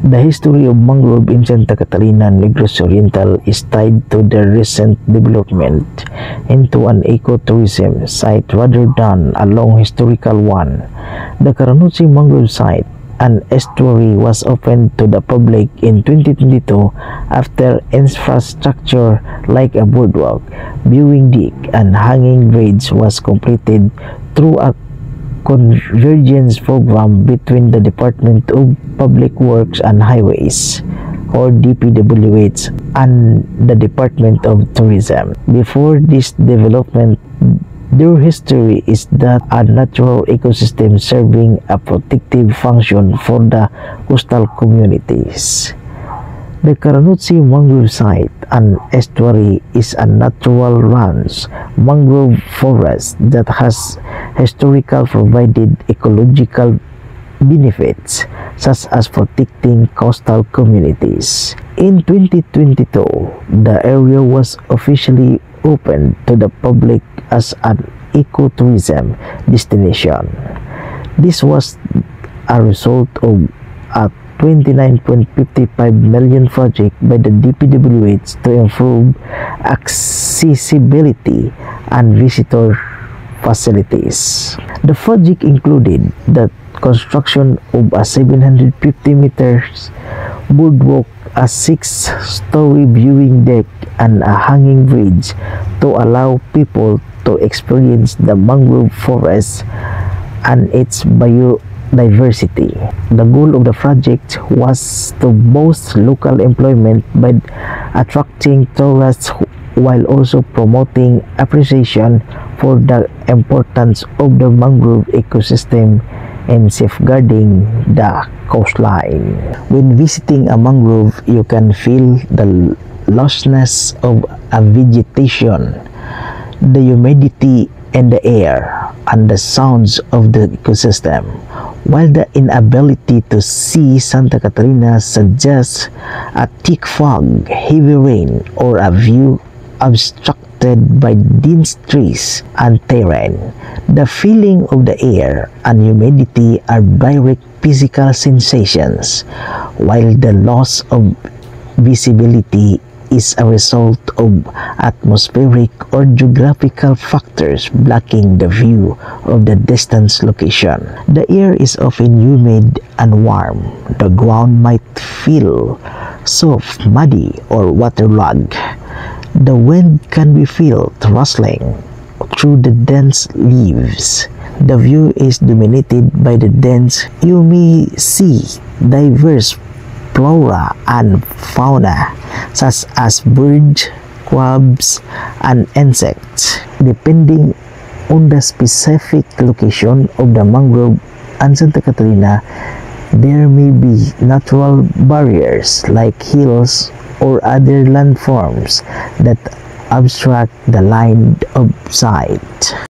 The history of mangrove in Santa Catarina, Negros Oriental is tied to the recent development into an ecotourism site rather than a long historical one. The Karanutsi Mangrove Site, an estuary, was opened to the public in 2022 after infrastructure like a boardwalk, viewing deck, and hanging bridge was completed through a convergence program between the Department of Public Works and Highways, or DPWH, and the Department of Tourism. Before this development, their history is that a natural ecosystem serving a protective function for the coastal communities. The Karanutsi Mangrove Site, an estuary, is a natural range mangrove forest that has historically provided ecological benefits such as protecting coastal communities. In 2022, the area was officially opened to the public as an ecotourism destination. This was a result of a 29.55 million project by the DPWH to improve accessibility and visitor facilities. The project included the construction of a 750 meters boardwalk, a 6-story viewing deck, and a hanging bridge to allow people to experience the mangrove forest and its biodiversity. The goal of the project was to boost local employment by attracting tourists while also promoting appreciation for the importance of the mangrove ecosystem and safeguarding the coastline. When visiting a mangrove, you can feel the lushnesss of a vegetation, the humidity in the air, and the sounds of the ecosystem, while the inability to see Santa Catarina suggests a thick fog, heavy rain, or a view obstructed by dense trees and terrain. The feeling of the air and humidity are direct physical sensations, while the loss of visibility is a result of atmospheric or geographical factors blocking the view of the distant location. The air is often humid and warm. The ground might feel soft, muddy, or waterlogged. The wind can be felt rustling through the dense leaves. The view is dominated by the dense. You may see diverse flora and fauna such as birds, crabs, and insects. Depending on the specific location of the mangrove and Santa Catarina, there may be natural barriers like hills or other landforms that obstruct the line of sight.